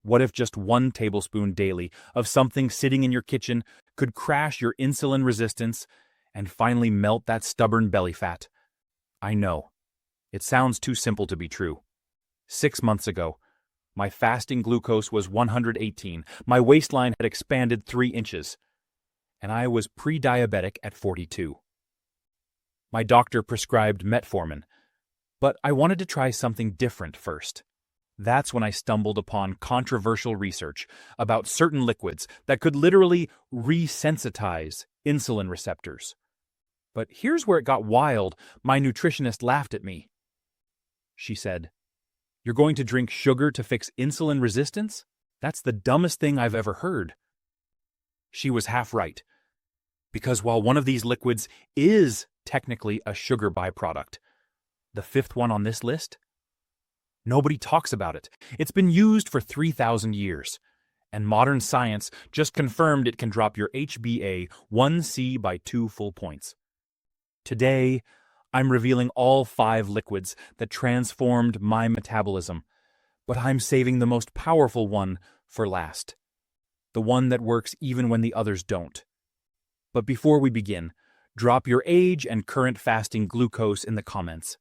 What if just 1 tablespoon daily of something sitting in your kitchen could crash your insulin resistance and finally melt that stubborn belly fat? I know. It sounds too simple to be true. 6 months ago, my fasting glucose was 118, my waistline had expanded 3 inches, and I was pre-diabetic at 42. My doctor prescribed metformin, but I wanted to try something different first. That's when I stumbled upon controversial research about certain liquids that could literally re-sensitize insulin receptors. But here's where it got wild. My nutritionist laughed at me. She said, "You're going to drink sugar to fix insulin resistance? That's the dumbest thing I've ever heard." She was half right, because while one of these liquids is technically a sugar byproduct, the 5th one on this list, nobody talks about it. It's been used for 3,000 years, and modern science just confirmed it can drop your HbA1c by 2 full points. Today, I'm revealing all 5 liquids that transformed my metabolism, but I'm saving the most powerful one for last. The one that works even when the others don't. But before we begin, drop your age and current fasting glucose in the comments.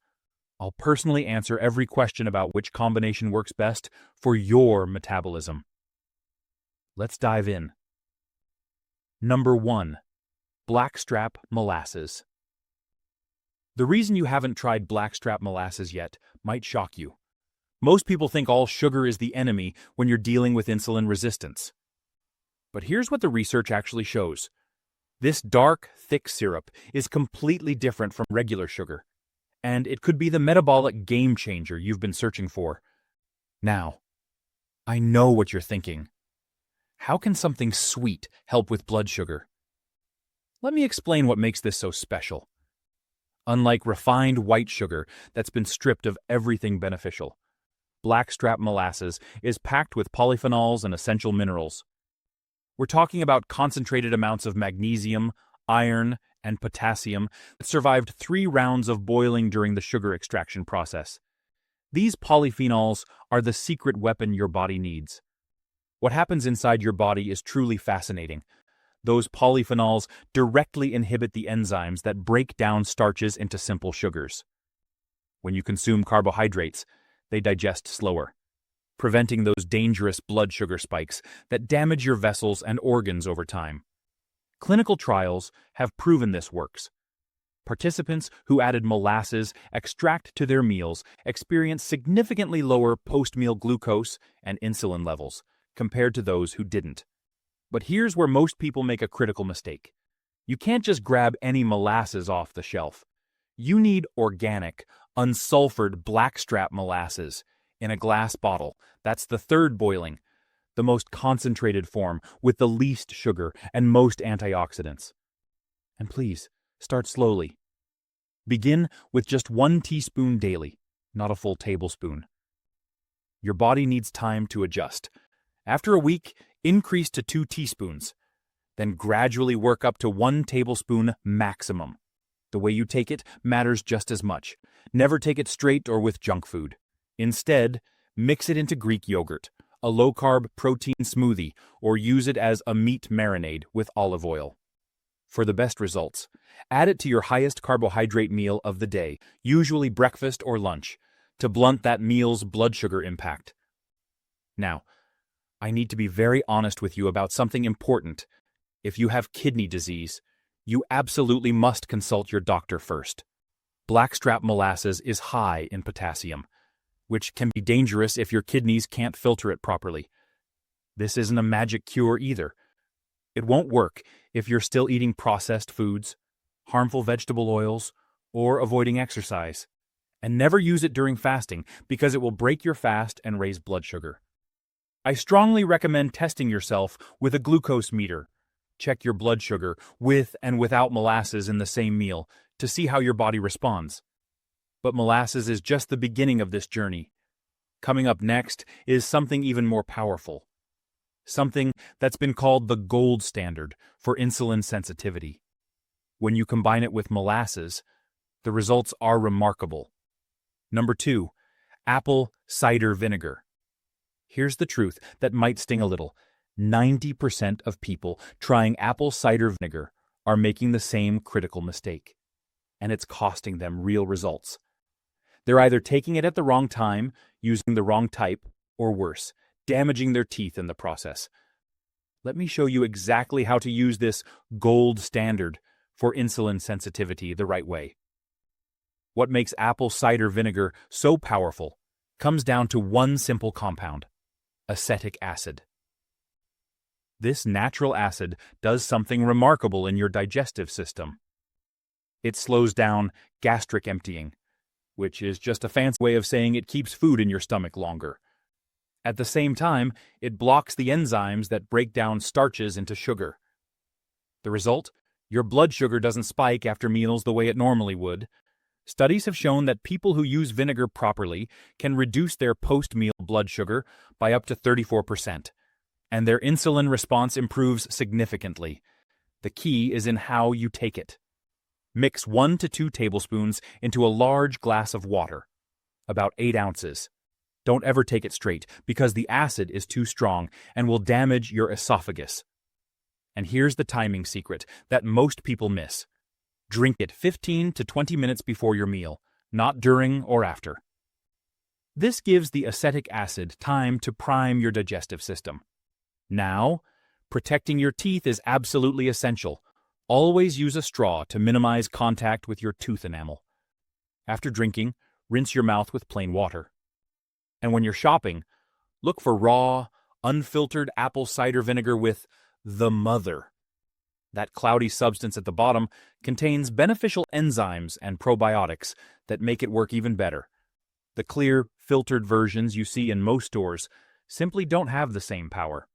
I'll personally answer every question about which combination works best for your metabolism. Let's dive in. Number 1. Blackstrap Molasses. The reason you haven't tried Blackstrap Molasses yet might shock you. Most people think all sugar is the enemy when you're dealing with insulin resistance. But here's what the research actually shows. This dark, thick syrup is completely different from regular sugar, and it could be the metabolic game changer you've been searching for. Now, I know what you're thinking. How can something sweet help with blood sugar? Let me explain what makes this so special. Unlike refined white sugar that's been stripped of everything beneficial, Blackstrap Molasses is packed with polyphenols and essential minerals. We're talking about concentrated amounts of magnesium, iron, and potassium that survived 3 rounds of boiling during the sugar extraction process. These polyphenols are the secret weapon your body needs. What happens inside your body is truly fascinating. Those polyphenols directly inhibit the enzymes that break down starches into simple sugars. When you consume carbohydrates, they digest slower, preventing those dangerous blood sugar spikes that damage your vessels and organs over time. Clinical trials have proven this works. Participants who added molasses extract to their meals experienced significantly lower post-meal glucose and insulin levels compared to those who didn't. But here's where most people make a critical mistake. You can't just grab any molasses off the shelf. You need organic, unsulfured Blackstrap molasses in a glass bottle. That's the 3rd boiling, the most concentrated form with the least sugar and most antioxidants. And please, start slowly. Begin with just 1 teaspoon daily, not a full tablespoon. Your body needs time to adjust. After a week, increase to 2 teaspoons, then gradually work up to 1 tablespoon maximum. The way you take it matters just as much. Never take it straight or with junk food. Instead, mix it into Greek yogurt, a low-carb protein smoothie, or use it as a meat marinade with olive oil. For the best results, add it to your highest carbohydrate meal of the day, usually breakfast or lunch, to blunt that meal's blood sugar impact. Now, I need to be very honest with you about something important. If you have kidney disease, you absolutely must consult your doctor first. Blackstrap molasses is high in potassium, which can be dangerous if your kidneys can't filter it properly. This isn't a magic cure either. It won't work if you're still eating processed foods, harmful vegetable oils, or avoiding exercise. And never use it during fasting because it will break your fast and raise blood sugar. I strongly recommend testing yourself with a glucose meter. Check your blood sugar with and without molasses in the same meal to see how your body responds. But molasses is just the beginning of this journey. Coming up next is something even more powerful. Something that's been called the gold standard for insulin sensitivity. When you combine it with molasses, the results are remarkable. Number 2, apple cider vinegar. Here's the truth that might sting a little. 90% of people trying apple cider vinegar are making the same critical mistake, and it's costing them real results. They're either taking it at the wrong time, using the wrong type, or worse, damaging their teeth in the process. Let me show you exactly how to use this gold standard for insulin sensitivity the right way. What makes apple cider vinegar so powerful comes down to one simple compound: acetic acid. This natural acid does something remarkable in your digestive system. It slows down gastric emptying, which is just a fancy way of saying it keeps food in your stomach longer. At the same time, it blocks the enzymes that break down starches into sugar. The result? Your blood sugar doesn't spike after meals the way it normally would. Studies have shown that people who use vinegar properly can reduce their post-meal blood sugar by up to 34%, and their insulin response improves significantly. The key is in how you take it. Mix 1 to 2 tablespoons into a large glass of water, about 8 ounces. Don't ever take it straight, because the acid is too strong and will damage your esophagus. And here's the timing secret that most people miss. Drink it 15 to 20 minutes before your meal, not during or after. This gives the acetic acid time to prime your digestive system. Now, protecting your teeth is absolutely essential. Always use a straw to minimize contact with your tooth enamel. After drinking, rinse your mouth with plain water. And when you're shopping, look for raw, unfiltered apple cider vinegar with the mother. That cloudy substance at the bottom contains beneficial enzymes and probiotics that make it work even better. The clear, filtered versions you see in most stores simply don't have the same power.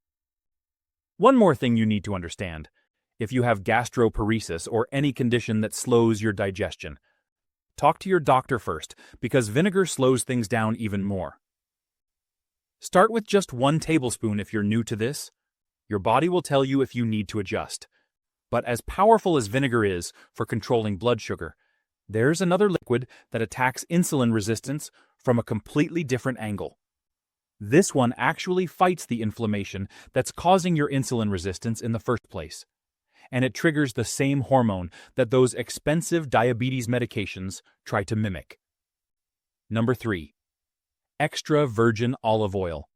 One more thing you need to understand: if you have gastroparesis or any condition that slows your digestion, talk to your doctor first, because vinegar slows things down even more. Start with just 1 tablespoon if you're new to this. Your body will tell you if you need to adjust. But as powerful as vinegar is for controlling blood sugar, there's another liquid that attacks insulin resistance from a completely different angle. This one actually fights the inflammation that's causing your insulin resistance in the first place. And it triggers the same hormone that those expensive diabetes medications try to mimic. Number 3. Extra virgin olive oil.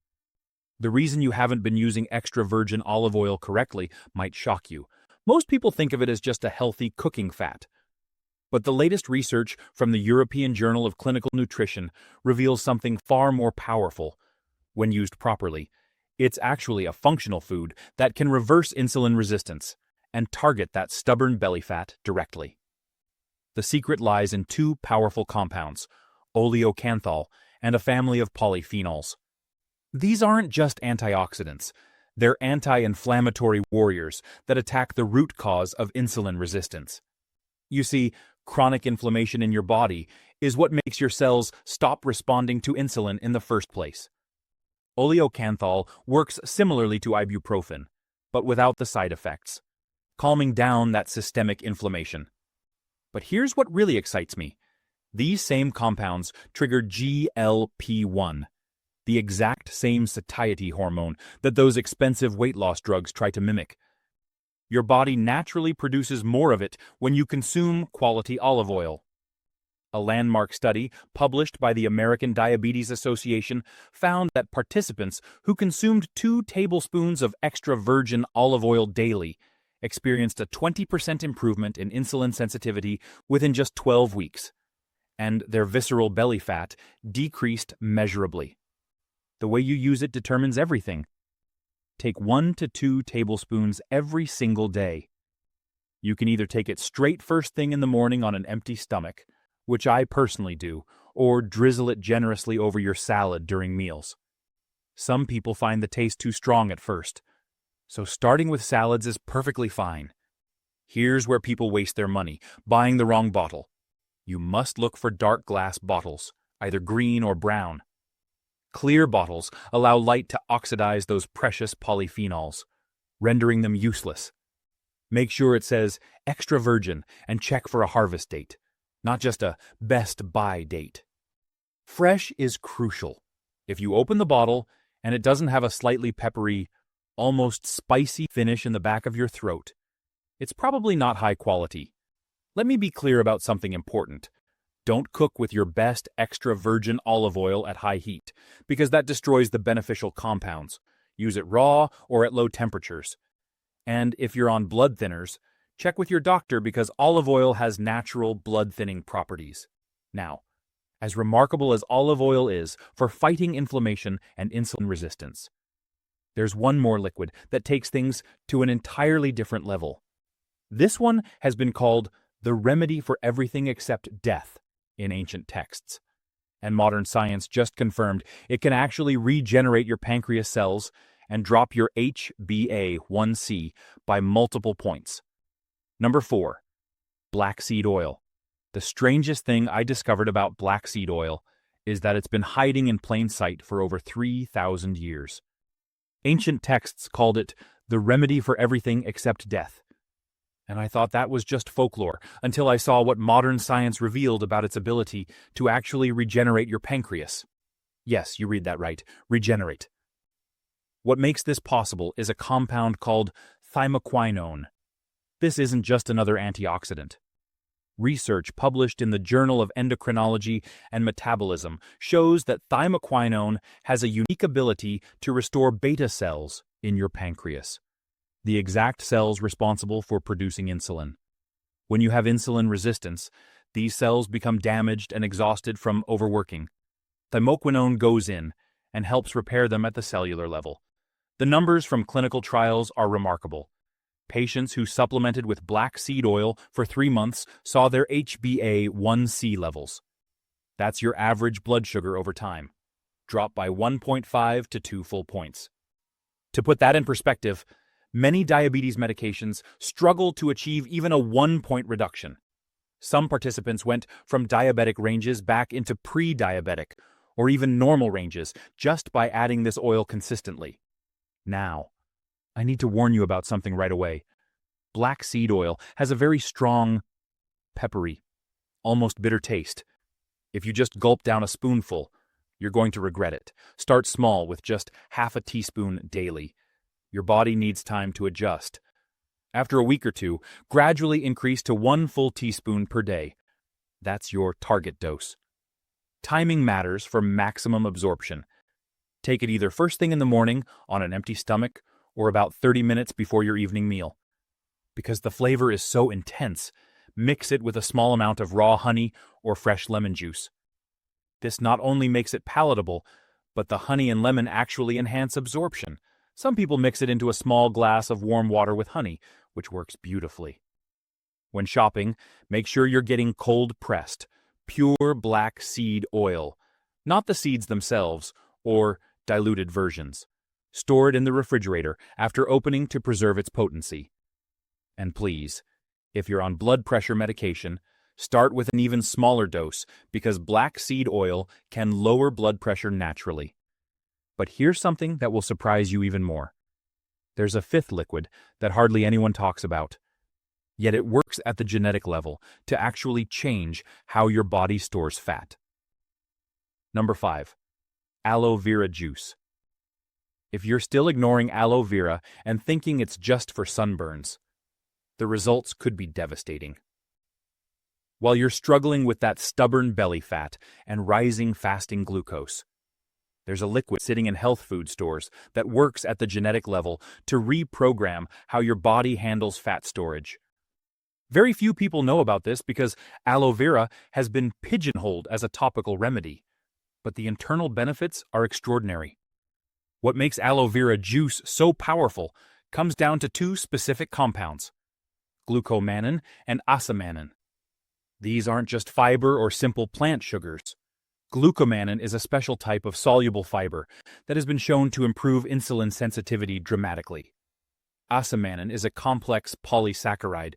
The reason you haven't been using extra virgin olive oil correctly might shock you. Most people think of it as just a healthy cooking fat. But the latest research from the European Journal of Clinical Nutrition reveals something far more powerful. When used properly, it's actually a functional food that can reverse insulin resistance and target that stubborn belly fat directly. The secret lies in 2 powerful compounds, oleocanthal and a family of polyphenols. These aren't just antioxidants. They're anti-inflammatory warriors that attack the root cause of insulin resistance. You see, chronic inflammation in your body is what makes your cells stop responding to insulin in the first place. Oleocanthal works similarly to ibuprofen, but without the side effects, calming down that systemic inflammation. But here's what really excites me. These same compounds trigger GLP-1, the exact same satiety hormone that those expensive weight loss drugs try to mimic. Your body naturally produces more of it when you consume quality olive oil. A landmark study published by the American Diabetes Association found that participants who consumed 2 tablespoons of extra virgin olive oil daily experienced a 20% improvement in insulin sensitivity within just 12 weeks, and their visceral belly fat decreased measurably. The way you use it determines everything. Take 1 to 2 tablespoons every single day. You can either take it straight first thing in the morning on an empty stomach, which I personally do, or drizzle it generously over your salad during meals. Some people find the taste too strong at first, so starting with salads is perfectly fine. Here's where people waste their money, buying the wrong bottle. You must look for dark glass bottles, either green or brown. Clear bottles allow light to oxidize those precious polyphenols, rendering them useless. Make sure it says extra virgin and check for a harvest date, not just a best buy date. Fresh is crucial. If you open the bottle and it doesn't have a slightly peppery, almost spicy finish in the back of your throat, it's probably not high quality. Let me be clear about something important. Don't cook with your best extra virgin olive oil at high heat, because that destroys the beneficial compounds. Use it raw or at low temperatures. And if you're on blood thinners, check with your doctor because olive oil has natural blood-thinning properties. Now, as remarkable as olive oil is for fighting inflammation and insulin resistance, there's one more liquid that takes things to an entirely different level. This one has been called the remedy for everything except death in ancient texts. And modern science just confirmed it can actually regenerate your pancreas cells and drop your HbA1c by multiple points. Number 4. Black seed oil. The strangest thing I discovered about black seed oil is that it's been hiding in plain sight for over 3,000 years. Ancient texts called it the remedy for everything except death. And I thought that was just folklore until I saw what modern science revealed about its ability to actually regenerate your pancreas. Yes, you read that right, regenerate. What makes this possible is a compound called thymoquinone. This isn't just another antioxidant. Research published in the Journal of Endocrinology and Metabolism shows that thymoquinone has a unique ability to restore beta cells in your pancreas, the exact cells responsible for producing insulin. When you have insulin resistance, these cells become damaged and exhausted from overworking. Thymoquinone goes in and helps repair them at the cellular level. The numbers from clinical trials are remarkable. Patients who supplemented with black seed oil for 3 months saw their HbA1c levels. That's your average blood sugar over time, drop by 1.5 to 2 full points. To put that in perspective, many diabetes medications struggle to achieve even a 1-point reduction. Some participants went from diabetic ranges back into pre-diabetic, or even normal ranges, just by adding this oil consistently. Now, I need to warn you about something right away. Black seed oil has a very strong, peppery, almost bitter taste. If you just gulp down a spoonful, you're going to regret it. Start small with just half a teaspoon daily. Your body needs time to adjust. After a week or two, gradually increase to 1 full teaspoon per day. That's your target dose. Timing matters for maximum absorption. Take it either first thing in the morning on an empty stomach or about 30 minutes before your evening meal. Because the flavor is so intense, mix it with a small amount of raw honey or fresh lemon juice. This not only makes it palatable, but the honey and lemon actually enhance absorption. Some people mix it into a small glass of warm water with honey, which works beautifully. When shopping, make sure you're getting cold-pressed, pure black seed oil, not the seeds themselves or diluted versions. Store it in the refrigerator after opening to preserve its potency. And please, if you're on blood pressure medication, start with an even smaller dose because black seed oil can lower blood pressure naturally. But here's something that will surprise you even more. There's a 5th liquid that hardly anyone talks about. Yet it works at the genetic level to actually change how your body stores fat. Number 5. Aloe vera juice. If you're still ignoring aloe vera and thinking it's just for sunburns, the results could be devastating. While you're struggling with that stubborn belly fat and rising fasting glucose, there's a liquid sitting in health food stores that works at the genetic level to reprogram how your body handles fat storage. Very few people know about this because aloe vera has been pigeonholed as a topical remedy, but the internal benefits are extraordinary. What makes aloe vera juice so powerful comes down to 2 specific compounds, glucomannan and acemannan. These aren't just fiber or simple plant sugars. Glucomannan is a special type of soluble fiber that has been shown to improve insulin sensitivity dramatically. Acemannan is a complex polysaccharide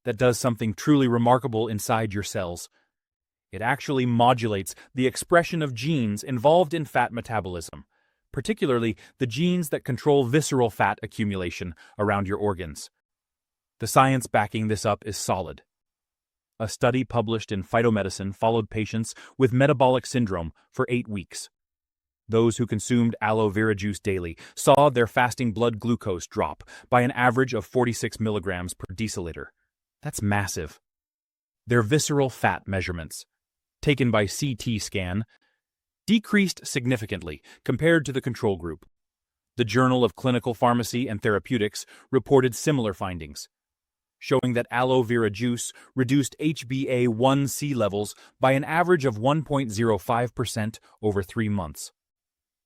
that does something truly remarkable inside your cells. It actually modulates the expression of genes involved in fat metabolism, particularly the genes that control visceral fat accumulation around your organs. The science backing this up is solid. A study published in Phytomedicine followed patients with metabolic syndrome for 8 weeks. Those who consumed aloe vera juice daily saw their fasting blood glucose drop by an average of 46 milligrams per deciliter. That's massive. Their visceral fat measurements, taken by CT scan, decreased significantly compared to the control group. The Journal of Clinical Pharmacy and Therapeutics reported similar findings, showing that aloe vera juice reduced HbA1c levels by an average of 1.05% over 3 months.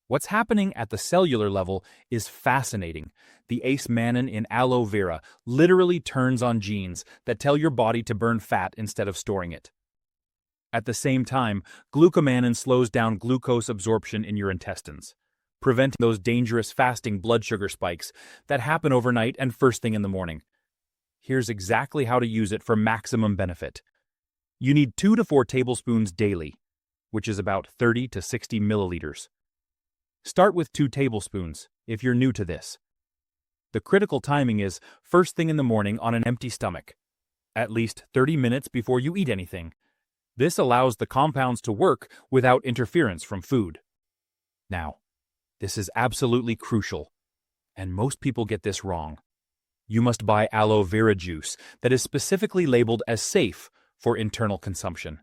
What's happening at the cellular level is fascinating. The ace-mannan in aloe vera literally turns on genes that tell your body to burn fat instead of storing it. At the same time, glucomannan slows down glucose absorption in your intestines, preventing those dangerous fasting blood sugar spikes that happen overnight and first thing in the morning. Here's exactly how to use it for maximum benefit. You need 2 to 4 tablespoons daily, which is about 30 to 60 milliliters. Start with 2 tablespoons if you're new to this. The critical timing is first thing in the morning on an empty stomach, at least 30 minutes before you eat anything. This allows the compounds to work without interference from food. Now, this is absolutely crucial, and most people get this wrong. You must buy aloe vera juice that is specifically labeled as safe for internal consumption.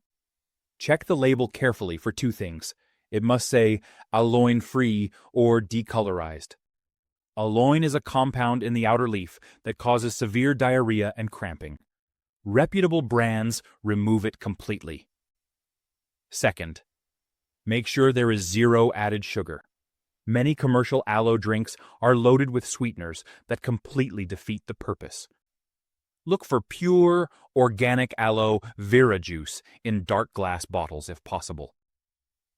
Check the label carefully for 2 things. It must say aloin-free or decolorized. Aloin is a compound in the outer leaf that causes severe diarrhea and cramping. Reputable brands remove it completely. Second, make sure there is 0 added sugar. Many commercial aloe drinks are loaded with sweeteners that completely defeat the purpose. Look for pure, organic aloe vera juice in dark glass bottles if possible.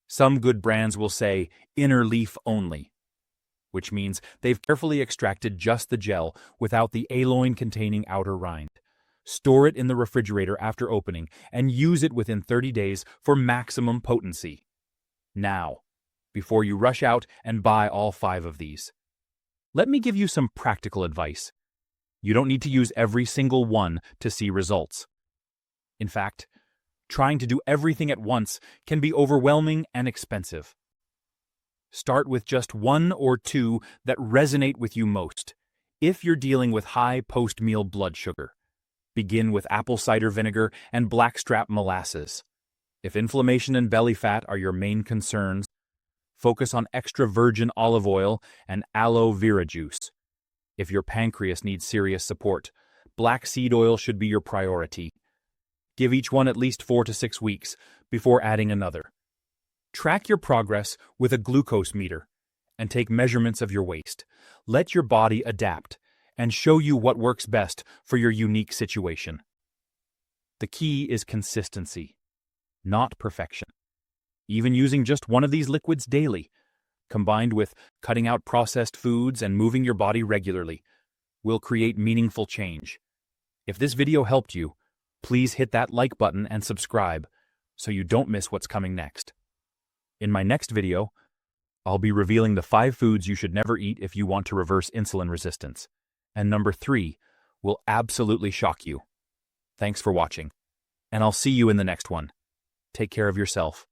Some good brands will say inner leaf only, which means they've carefully extracted just the gel without the aloin-containing outer rind. Store it in the refrigerator after opening and use it within 30 days for maximum potency. Now, before you rush out and buy all 5 of these, let me give you some practical advice. You don't need to use every single one to see results. In fact, trying to do everything at once can be overwhelming and expensive. Start with just 1 or 2 that resonate with you most. If you're dealing with high post-meal blood sugar, begin with apple cider vinegar and Blackstrap molasses. If inflammation and belly fat are your main concerns, focus on extra virgin olive oil and aloe vera juice. If your pancreas needs serious support, black seed oil should be your priority. Give each one at least 4 to 6 weeks before adding another. Track your progress with a glucose meter and take measurements of your waist. Let your body adapt and show you what works best for your unique situation. The key is consistency, not perfection. Even using just one of these liquids daily, combined with cutting out processed foods and moving your body regularly, will create meaningful change. If this video helped you, please hit that like button and subscribe so you don't miss what's coming next. In my next video, I'll be revealing the 5 foods you should never eat if you want to reverse insulin resistance. And number 3 will absolutely shock you. Thanks for watching, and I'll see you in the next one. Take care of yourself.